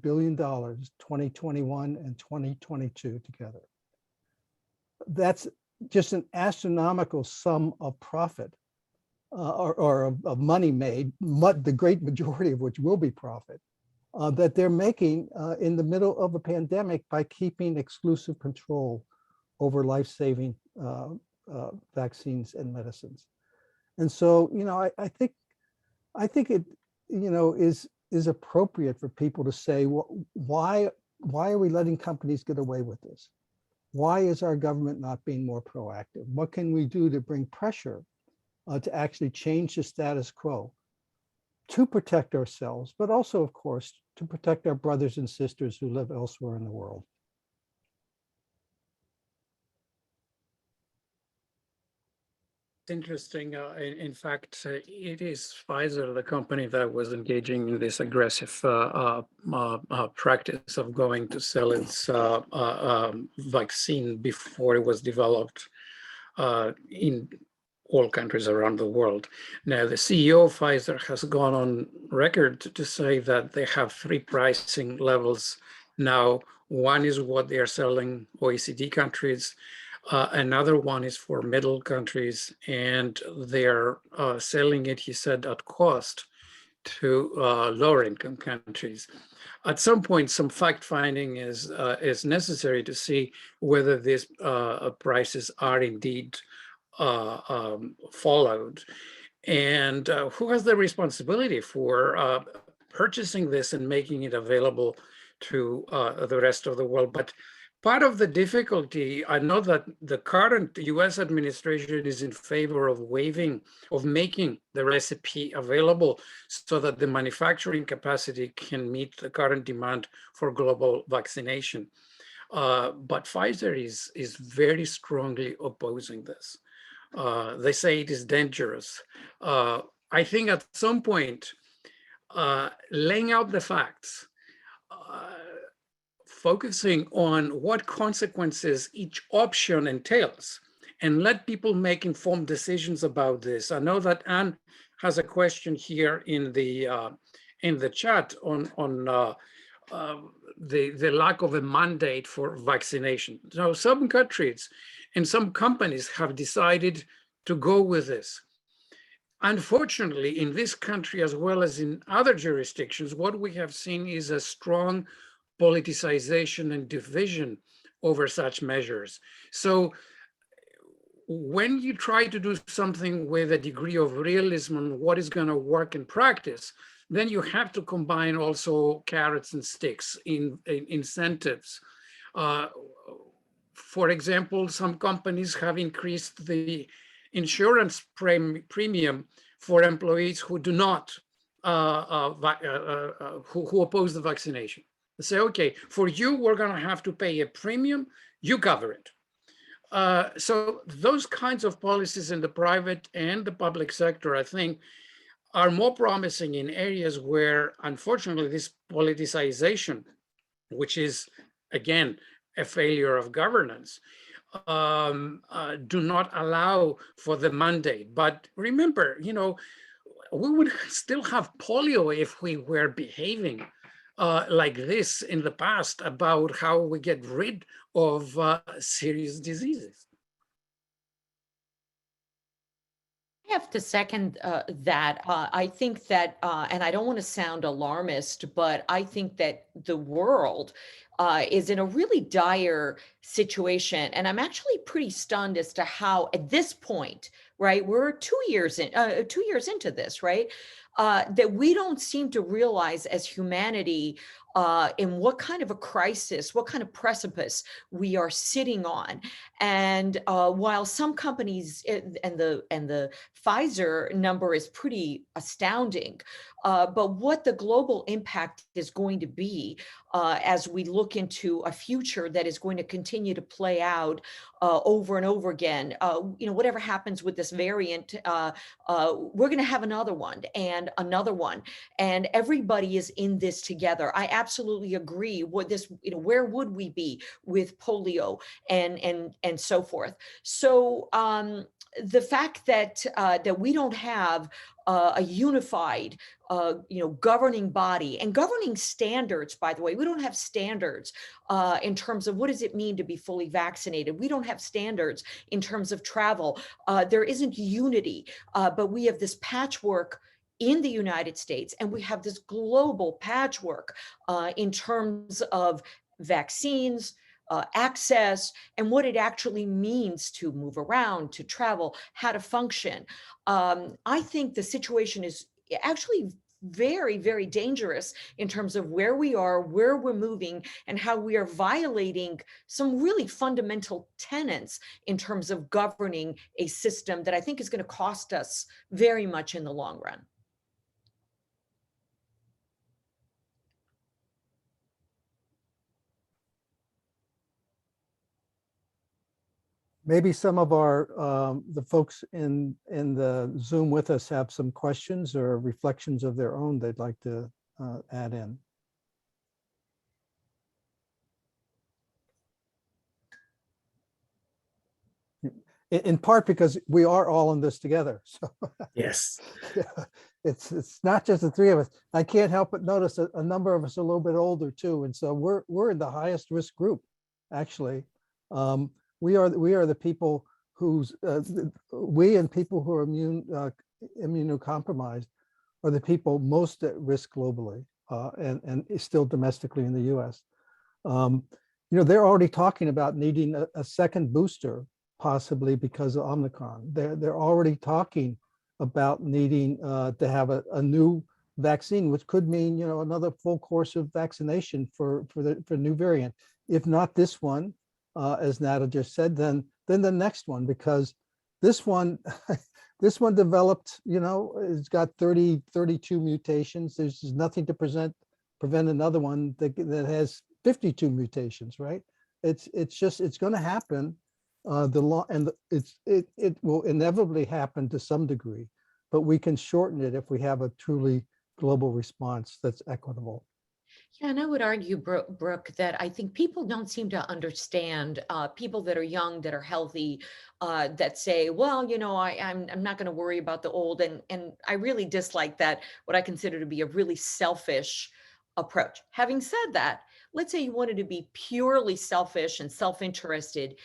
billion, 2021 and 2022 together. That's just an astronomical sum of profit. Or of money made, the great majority of which will be profit, that they're making in the middle of a pandemic by keeping exclusive control over life-saving vaccines and medicines. And so, I think it, is appropriate for people to say, why are we letting companies get away with this? Why is our government not being more proactive? What can we do to bring pressure to actually change the status quo to protect ourselves, but also, of course, to protect our brothers and sisters who live elsewhere in the world? Interesting. In fact, it is Pfizer, the company that was engaging in this aggressive practice of going to sell its vaccine before it was developed in all countries around the world. Now, the CEO of Pfizer has gone on record to say that they have three pricing levels now. One is what they are selling OECD countries. Another one is for middle countries, and they're selling it, he said, at cost to lower income countries. At some point, some fact finding is necessary to see whether these prices are indeed followed, and who has the responsibility for purchasing this and making it available to the rest of the world. But part of the difficulty, I know that the current US administration is in favor of making the recipe available so that the manufacturing capacity can meet the current demand for global vaccination. But Pfizer is very strongly opposing this. They say it is dangerous. I think at some point, laying out the facts, focusing on what consequences each option entails, and let people make informed decisions about this. I know that Anne has a question here in the chat on the lack of a mandate for vaccination. So some countries and some companies have decided to go with this. Unfortunately, in this country, as well as in other jurisdictions, what we have seen is a strong politicization and division over such measures. So when you try to do something with a degree of realism on what is going to work in practice, then you have to combine also carrots and sticks in incentives. For example, some companies have increased the insurance premium for employees who do not, who oppose the vaccination. They say, okay, for you, we're going to have to pay a premium, you cover it. So those kinds of policies in the private and the public sector, I think, are more promising in areas where, unfortunately, this politicization, which is, again, a failure of governance, do not allow for the mandate. But remember, you know, we would still have polio if we were behaving like this in the past about how we get rid of serious diseases. I have to second that. I think that, and I don't want to sound alarmist, but I think that the world is in a really dire situation. And I'm actually pretty stunned as to how, at this point, right, we're 2 years into this, right, that we don't seem to realize as humanity in what kind of a crisis, what kind of precipice we are sitting on. And while some companies and the Pfizer number is pretty astounding, but what the global impact is going to be as we look into a future that is going to continue to play out over and over again. You know, whatever happens with this variant, we're going to have another one and another one, and everybody is in this together. I absolutely agree. What this, you know, where would we be with polio and so forth? So the fact that that we don't have a unified, you know, governing body and governing standards, by the way, we don't have standards in terms of what does it mean to be fully vaccinated. We don't have standards in terms of travel. There isn't unity, but we have this patchwork in the United States, and we have this global patchwork in terms of vaccines, access, and what it actually means to move around, to travel, how to function. I think the situation is actually very, very dangerous in terms of where we are, where we're moving, and how we are violating some really fundamental tenets in terms of governing a system that I think is going to cost us very much in the long run. Maybe some of our, the folks in the Zoom with us have some questions or reflections of their own they'd like to add in. In part because we are all in this together. So Yes. it's not just the three of us. I can't help but notice that a number of us are a little bit older too. And so we're in the highest risk group, actually. We are the people who's, we and people who are immunocompromised are the people most at risk globally and still domestically in the US. They're already talking about needing a second booster, possibly because of Omicron. They're already talking about needing to have a new vaccine, which could mean, another full course of vaccination for new variant. If not this one, as Nata just said, then the next one, because this one developed, it's got 32 mutations. There's nothing to prevent another one that has 52 mutations, right? It's going to happen. It will inevitably happen to some degree, but we can shorten it if we have a truly global response that's equitable. Yeah, and I would argue, Brooke, that I think people don't seem to understand, people that are young, that are healthy, that say, well, I'm not going to worry about the old. And I really dislike that, what I consider to be a really selfish approach. Having said that, let's say you wanted to be purely selfish and self-interested.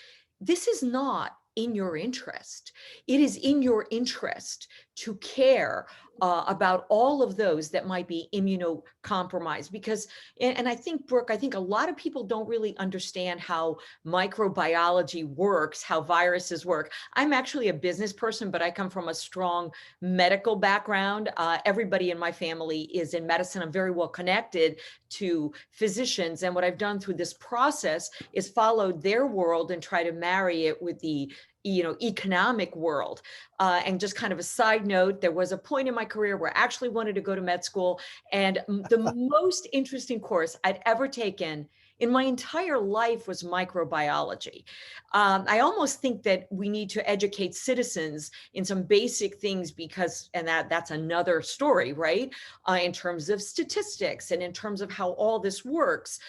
This is not in your interest. It is in your interest to care about all of those that might be immunocompromised, because, and I think, Brooke, I think a lot of people don't really understand how microbiology works, how viruses work. I'm actually a business person, but I come from a strong medical background. Everybody in my family is in medicine. I'm very well connected to physicians. And what I've done through this process is followed their world and try to marry it with the economic world. And just kind of a side note, there was a point in my career where I actually wanted to go to med school. And the most interesting course I'd ever taken in my entire life was microbiology. I almost think that we need to educate citizens in some basic things, because, and that's another story, right? In terms of statistics and in terms of how all this works.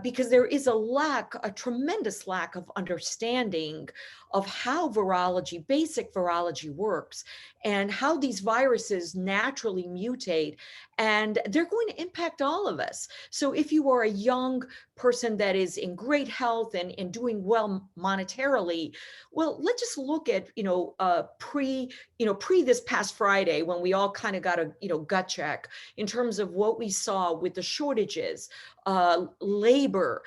Because there is a tremendous lack of understanding of how virology, basic virology works, and how these viruses naturally mutate, and they're going to impact all of us. So if you are a young person that is in great health and doing well monetarily, well, let's just look at, pre this past Friday, when we all kind of got a, gut check in terms of what we saw with the shortages, labor,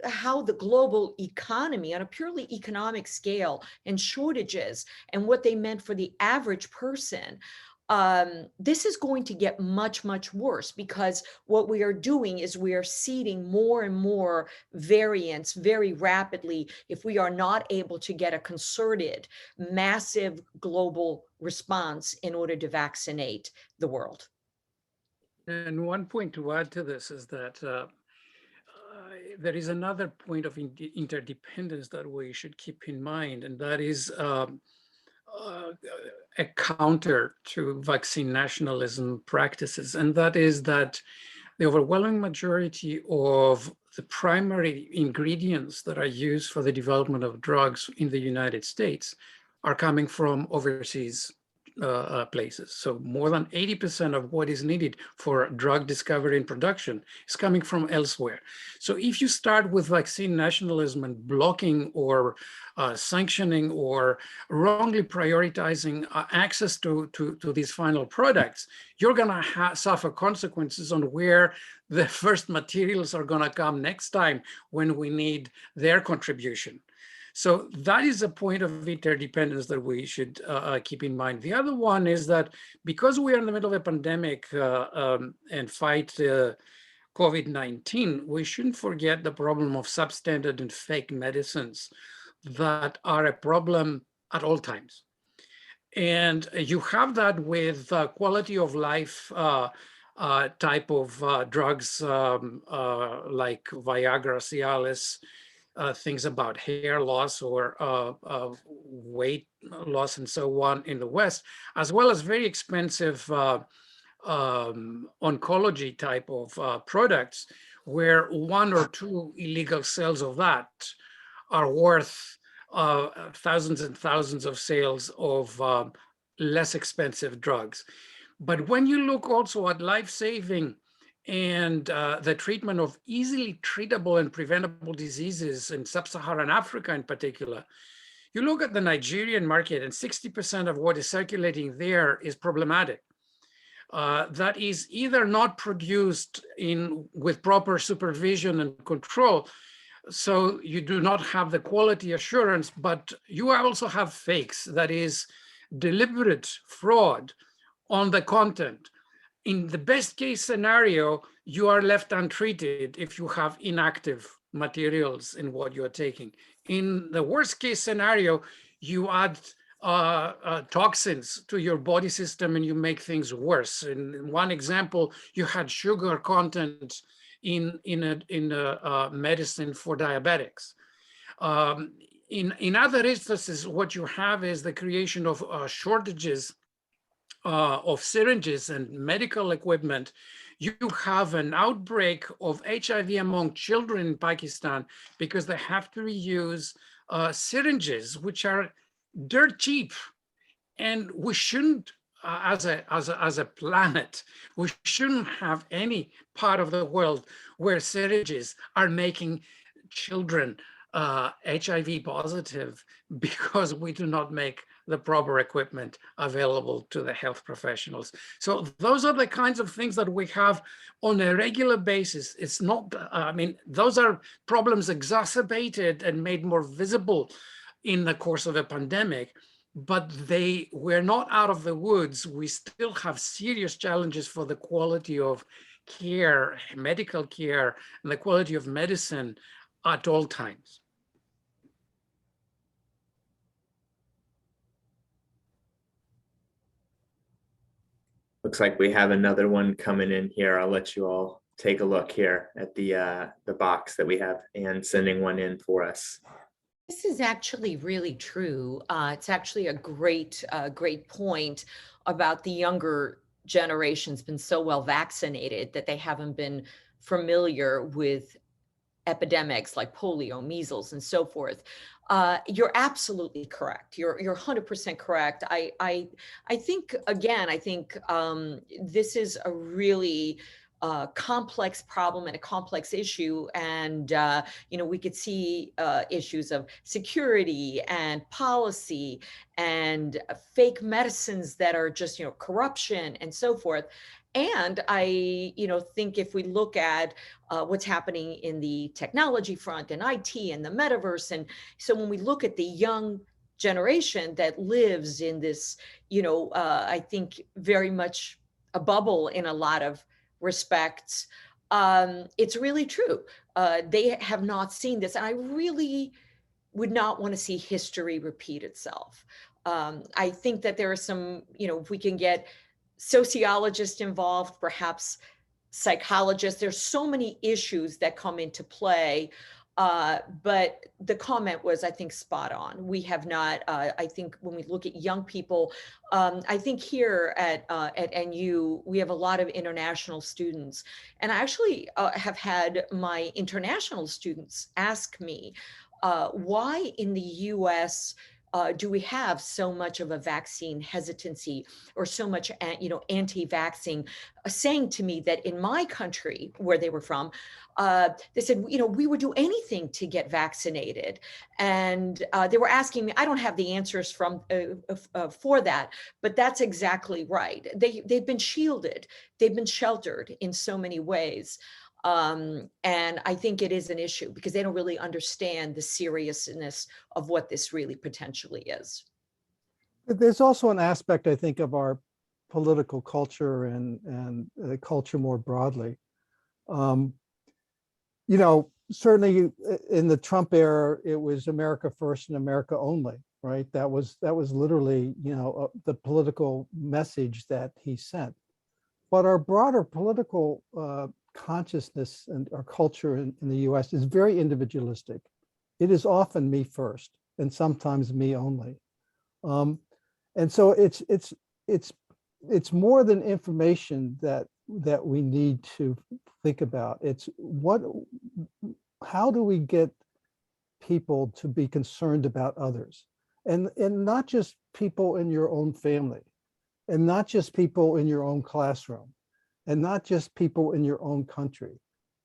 how the global economy on a purely economic scale and shortages and what they meant for the average person. This is going to get much, much worse, because what we are doing is we are seeding more and more variants very rapidly if we are not able to get a concerted, massive global response in order to vaccinate the world. And one point to add to this is that there is another point of interdependence that we should keep in mind, and that is a counter to vaccine nationalism practices, and that is that the overwhelming majority of the primary ingredients that are used for the development of drugs in the United States are coming from overseas places. So more than 80% of what is needed for drug discovery and production is coming from elsewhere. So if you start with vaccine nationalism and blocking or sanctioning or wrongly prioritizing access to these final products, you're going to suffer consequences on where the first materials are going to come next time when we need their contribution. So that is a point of interdependence that we should keep in mind. The other one is that because we are in the middle of a pandemic and fight COVID-19, we shouldn't forget the problem of substandard and fake medicines that are a problem at all times. And you have that with quality of life type of drugs like Viagra, Cialis, things about hair loss or weight loss and so on in the West, as well as very expensive oncology type of products, where 1 or 2 illegal sales of that are worth thousands and thousands of sales of less expensive drugs. But when you look also at life-saving and the treatment of easily treatable and preventable diseases in sub-Saharan Africa in particular, you look at the Nigerian market and 60% of what is circulating there is problematic. That is either not produced with proper supervision and control, so you do not have the quality assurance, but you also have fakes, that is deliberate fraud on the content. In the best case scenario, you are left untreated if you have inactive materials in what you're taking. In the worst case scenario, you add toxins to your body system and you make things worse. In one example, you had sugar content in a medicine for diabetics. In other instances, what you have is the creation of shortages of syringes and medical equipment. You have an outbreak of HIV among children in Pakistan because they have to reuse syringes, which are dirt cheap. And we shouldn't, as a planet, we shouldn't have any part of the world where syringes are making children HIV positive because we do not make the proper equipment available to the health professionals. So those are the kinds of things that we have on a regular basis. It's not, I mean, those are problems exacerbated and made more visible in the course of a pandemic, but we're not out of the woods. We still have serious challenges for the quality of care, medical care, and the quality of medicine at all times. Looks like we have another one coming in here. I'll let you all take a look here at the box that we have and sending one in for us. This is actually really true. It's actually a great point about the younger generation's been so well vaccinated that they haven't been familiar with epidemics like polio, measles, and so forth. You're absolutely correct. You're 100% correct. I think, again, this is a really complex problem and a complex issue. And, we could see issues of security and policy and fake medicines that are just, corruption and so forth. And I, think if we look at what's happening in the technology front and IT and the metaverse, and so when we look at the young generation that lives in this, I think very much a bubble in a lot of respects, it's really true. They have not seen this, and I really would not want to see history repeat itself. I think that there are some, if we can get sociologists involved, perhaps psychologists. There's so many issues that come into play, but the comment was, I think, spot on. We have not, I think when we look at young people, I think here at NU, we have a lot of international students. And I actually have had my international students ask me, why in the US do we have so much of a vaccine hesitancy or so much, anti-vaxxing, saying to me that in my country, where they were from, they said, we would do anything to get vaccinated. And they were asking me, I don't have the answers for that, but that's exactly right. They've been shielded. They've been sheltered in so many ways. And I think it is an issue because they don't really understand the seriousness of what this really potentially is. There's also an aspect, I think, of our political culture and culture more broadly. You know, certainly in the Trump era, it was America first and America only, right? That was literally, you know, the political message that he sent. But our broader political consciousness and our culture in the US is very individualistic. It is often me first and sometimes me only. And so it's more than information that we need to think about. It's how do we get people to be concerned about others, and not just people in your own family, and not just people in your own classroom, and not just people in your own country,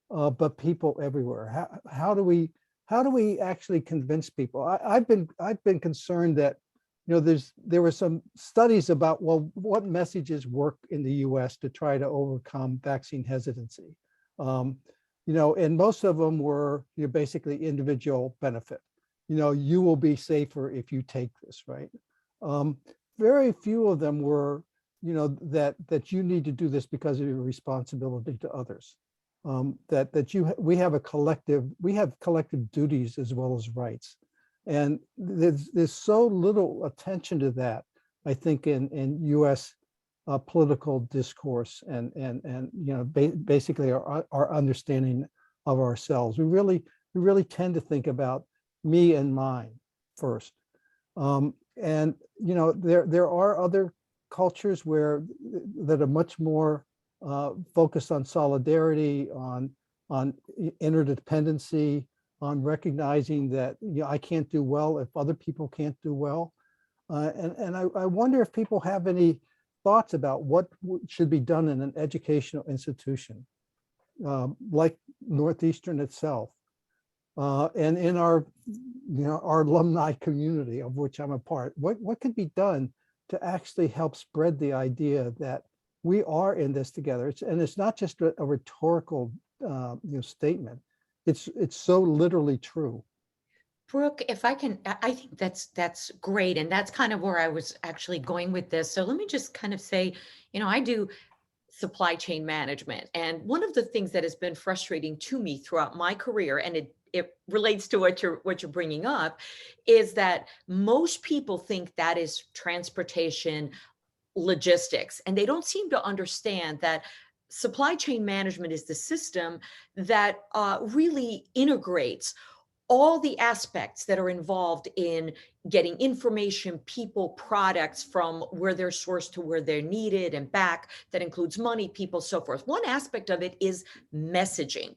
but people everywhere. How do we actually convince people? I've been concerned that, you know, there were some studies about, well, what messages work in the US to try to overcome vaccine hesitancy. You know, and most of them were, you know, basically individual benefit. You know, you will be safer if you take this, right? Very few of them were, you know, that you need to do this because of your responsibility to others. We have collective duties as well as rights. And there's so little attention to that, I think, in US political discourse and you know, basically our understanding of ourselves. We really tend to think about me and mine first. And you know, there are other cultures that are much more focused on solidarity, on interdependency, on recognizing that, you know, I can't do well if other people can't do well. And I wonder if people have any thoughts about what should be done in an educational institution like Northeastern itself, and in our, you know, our alumni community of which I'm a part. What could be done to actually help spread the idea that we are in this together? It's not just a rhetorical you know, statement. It's so literally true. Brooke, if I can, I think that's great. And that's kind of where I was actually going with this. So let me just kind of say, you know, I do supply chain management. And one of the things that has been frustrating to me throughout my career, and it relates to what you're bringing up, is that most people think that is transportation logistics, and they don't seem to understand that supply chain management is the system that really integrates all the aspects that are involved in getting information, people, products from where they're sourced to where they're needed and back. That includes money, people, so forth. One aspect of it is messaging.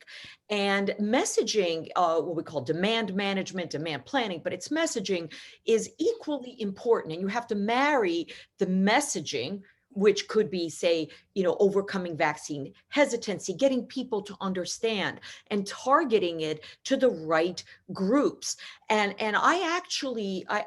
And messaging, what we call demand management, demand planning, but it's messaging is equally important. And you have to marry the messaging, which could be, say, you know, overcoming vaccine hesitancy, getting people to understand and targeting it to the right groups. And I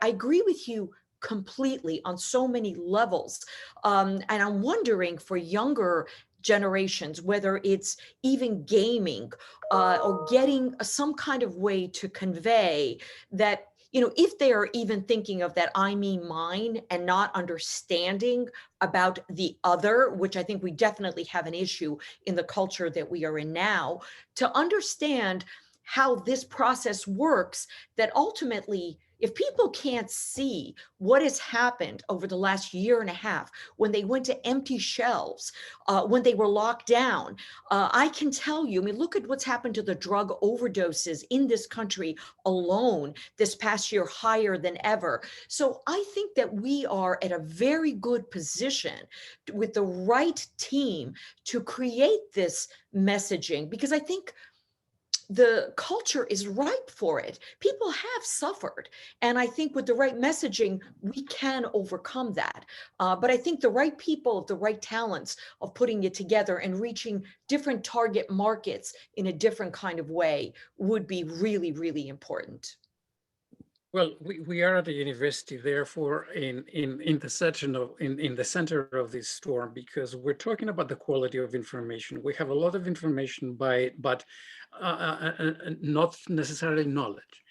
agree with you completely on so many levels. And I'm wondering for younger generations, whether it's even gaming or getting some kind of way to convey that, you know, if they are even thinking of that I mean mine and not understanding about the other, which I think we definitely have an issue in the culture that we are in now, to understand how this process works, that ultimately, if people can't see what has happened over the last year and a half, when they went to empty shelves, when they were locked down, I can tell you, I mean, look at what's happened to the drug overdoses in this country alone this past year, higher than ever. So I think that we are at a very good position with the right team to create this messaging, because I think the culture is ripe for it. People have suffered. And I think with the right messaging, we can overcome that. But I think the right people, the right talents of putting it together and reaching different target markets in a different kind of way would be really, really important. Well, we are at the university, therefore, in the section of in the center of this storm, because we're talking about the quality of information. We have a lot of information but not necessarily knowledge.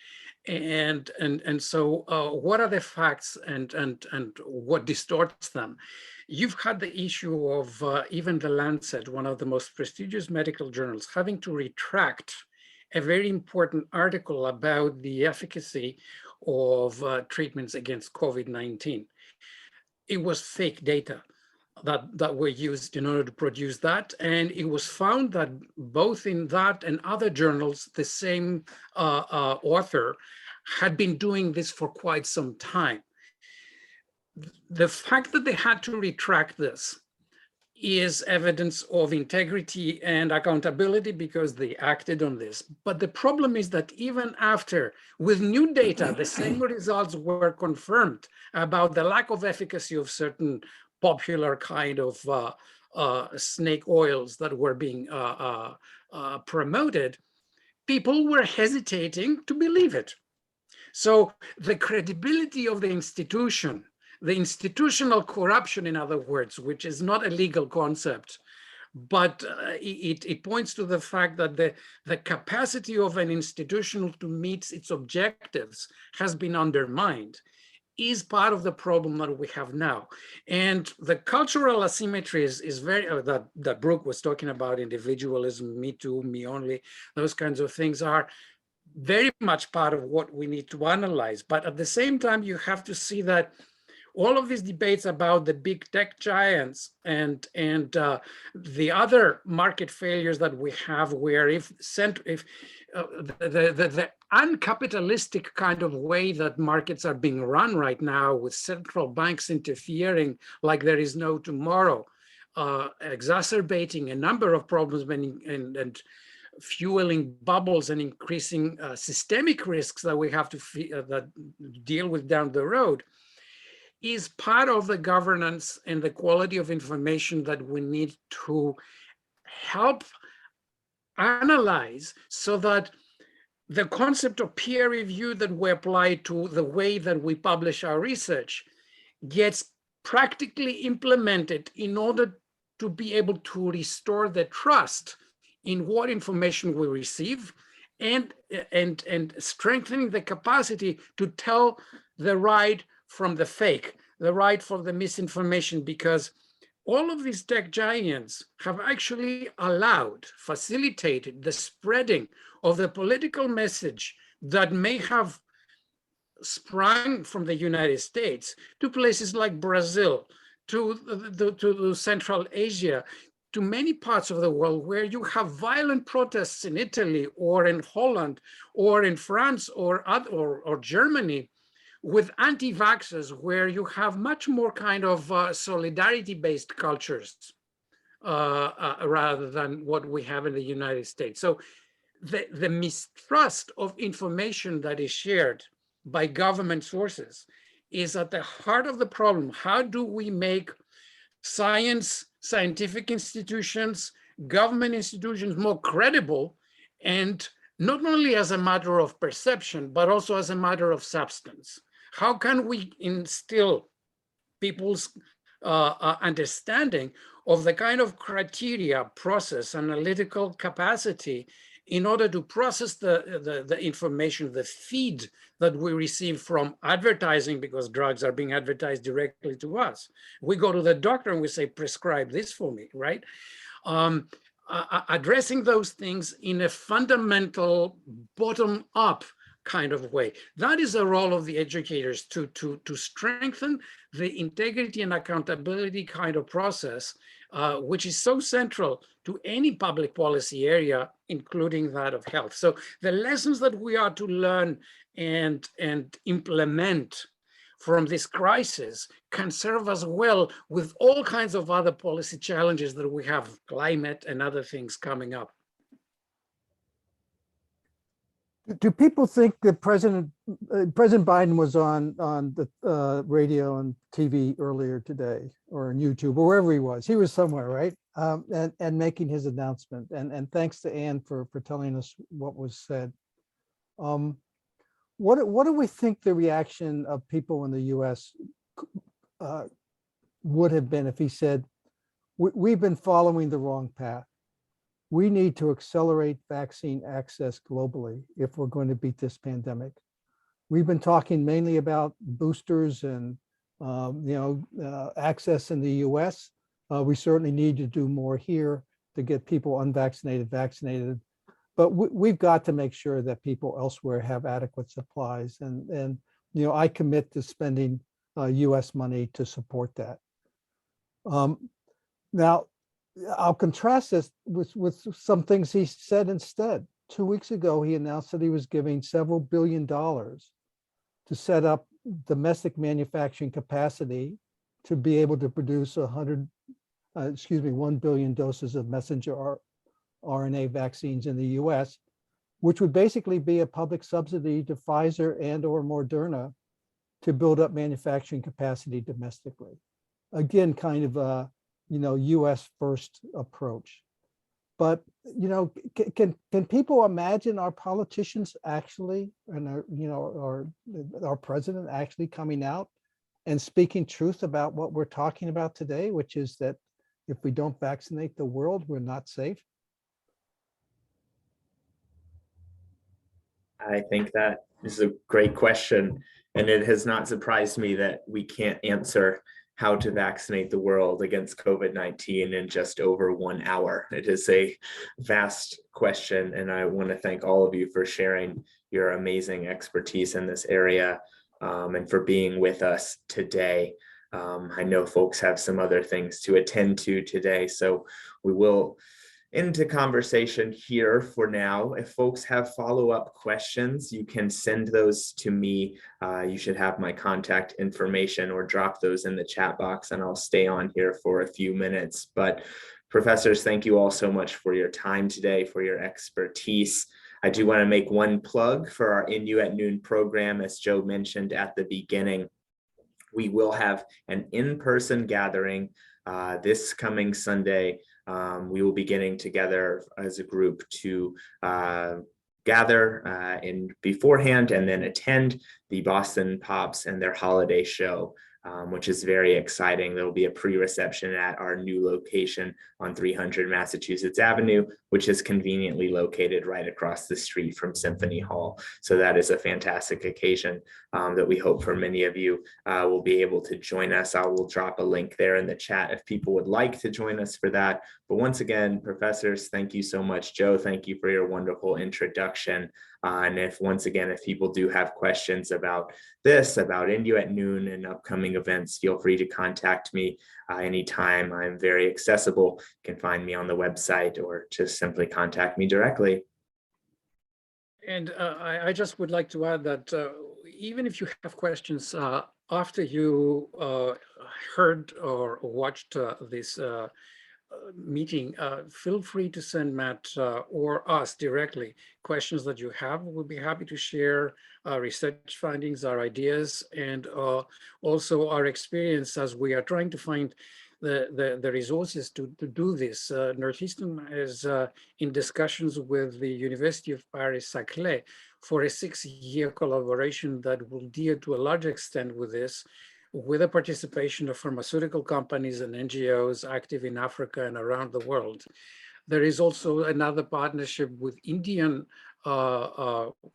And so what are the facts and what distorts them? You've had the issue of even the Lancet, one of the most prestigious medical journals, having to retract a very important article about the efficacy of treatments against COVID-19. It was fake data that were used in order to produce that. And it was found that both in that and other journals, the same author had been doing this for quite some time. The fact that they had to retract this is evidence of integrity and accountability because they acted on this. But the problem is that even after, with new data, the same results were confirmed about the lack of efficacy of certain popular kind of snake oils that were being promoted, people were hesitating to believe it. So the credibility of the institution, the institutional corruption, in other words, which is not a legal concept, but it points to the fact that the capacity of an institution to meet its objectives has been undermined, is part of the problem that we have now. And the cultural asymmetries is very, that Brooke was talking about, individualism, me too, me only, those kinds of things are very much part of what we need to analyze. But at the same time, you have to see that all of these debates about the big tech giants and the other market failures that we have, where if the uncapitalistic kind of way that markets are being run right now, with central banks interfering like there is no tomorrow, exacerbating a number of problems and fueling bubbles and increasing systemic risks that we have to deal with down the road, is part of the governance and the quality of information that we need to help analyze, so that the concept of peer review that we apply to the way that we publish our research gets practically implemented in order to be able to restore the trust in what information we receive, and strengthening the capacity to tell the right from the fake, the right for the misinformation, because all of these tech giants have actually facilitated the spreading of the political message that may have sprung from the United States to places like Brazil, to Central Asia, to many parts of the world where you have violent protests in Italy or in Holland or in France or Germany, with anti-vaxxers, where you have much more kind of solidarity-based cultures rather than what we have in the United States. So the mistrust of information that is shared by government sources is at the heart of the problem. How do we make scientific institutions, government institutions more credible, and not only as a matter of perception, but also as a matter of substance? How can we instill people's understanding of the kind of criteria, process, analytical capacity in order to process the information, the feed that we receive from advertising, because drugs are being advertised directly to us. We go to the doctor and we say, prescribe this for me, right? Addressing those things in a fundamental bottom-up kind of way. That is the role of the educators, to strengthen the integrity and accountability kind of process, which is so central to any public policy area, including that of health. So the lessons that we are to learn and implement from this crisis can serve us well with all kinds of other policy challenges that we have, climate and other things coming up. Do people think that President Biden was on the radio and TV earlier today, or on YouTube, or wherever he was? He was somewhere, right? And making his announcement. And thanks to Anne for telling us what was said. what do we think the reaction of people in the US would have been if he said, we've been following the wrong path. We need to accelerate vaccine access globally if we're going to beat this pandemic. We've been talking mainly about boosters and access in the US. We certainly need to do more here to get people unvaccinated, vaccinated. But we've got to make sure that people elsewhere have adequate supplies. And I commit to spending US money to support that. Now, I'll contrast this with some things he said instead. 2 weeks ago, he announced that he was giving several $1 billion to set up domestic manufacturing capacity to be able to produce 1 billion doses of messenger RNA vaccines in the US, which would basically be a public subsidy to Pfizer and or Moderna to build up manufacturing capacity domestically. Again, kind of a US first approach. But can people imagine our politicians actually, and our president actually coming out and speaking truth about what we're talking about today, which is that if we don't vaccinate the world, we're not safe? I think that is a great question. And it has not surprised me that we can't answer how to vaccinate the world against COVID-19 in just over 1 hour. It is a vast question, and I want to thank all of you for sharing your amazing expertise in this area and for being with us today. I know folks have some other things to attend to today, so we will end the conversation here for now. If folks have follow-up questions, you can send those to me. You should have my contact information or drop those in the chat box and I'll stay on here for a few minutes. But professors, thank you all so much for your time today, for your expertise. I do want to make one plug for our NU at Noon program. As Joe mentioned at the beginning, we will have an in-person gathering this coming Sunday. We will be getting together as a group to gather in beforehand and then attend the Boston Pops and their holiday show, which is very exciting. There will be a pre-reception at our new location on 300 Massachusetts Avenue, which is conveniently located right across the street from Symphony Hall. So that is a fantastic occasion that we hope for many of you will be able to join us. I will drop a link there in the chat if people would like to join us for that. But once again, professors, thank you so much. Joe, thank you for your wonderful introduction. And if people do have questions about this, about NU at Noon and upcoming events, feel free to contact me anytime. I'm very accessible. You can find me on the website or just simply contact me directly. And I just would like to add that even if you have questions after you heard or watched this meeting, feel free to send Matt or us directly questions that you have. We'll be happy to share our research findings, our ideas, and also our experience as we are trying to find the resources to do this. Northeastern is in discussions with the University of Paris-Saclay for a 6-year collaboration that will deal to a large extent with this, with the participation of pharmaceutical companies and NGOs active in Africa and around the world. There is also another partnership with Indian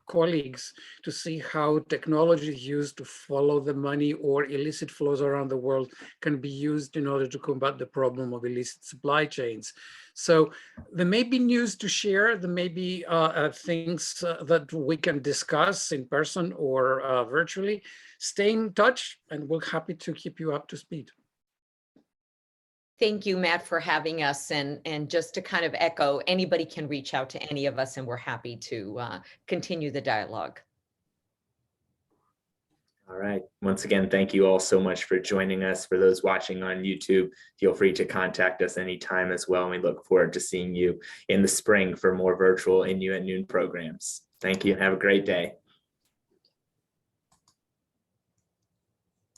colleagues to see how technology used to follow the money or illicit flows around the world can be used in order to combat the problem of illicit supply chains. So there may be news to share, there may be things that we can discuss in person or virtually. Stay in touch and we're happy to keep you up to speed. Thank you, Matt, for having us. And just to kind of echo, anybody can reach out to any of us and we're happy to continue the dialogue. All right. Once again, thank you all so much for joining us. For those watching on YouTube, feel free to contact us anytime as well. And we look forward to seeing you in the spring for more virtual NU at Noon programs. Thank you and have a great day.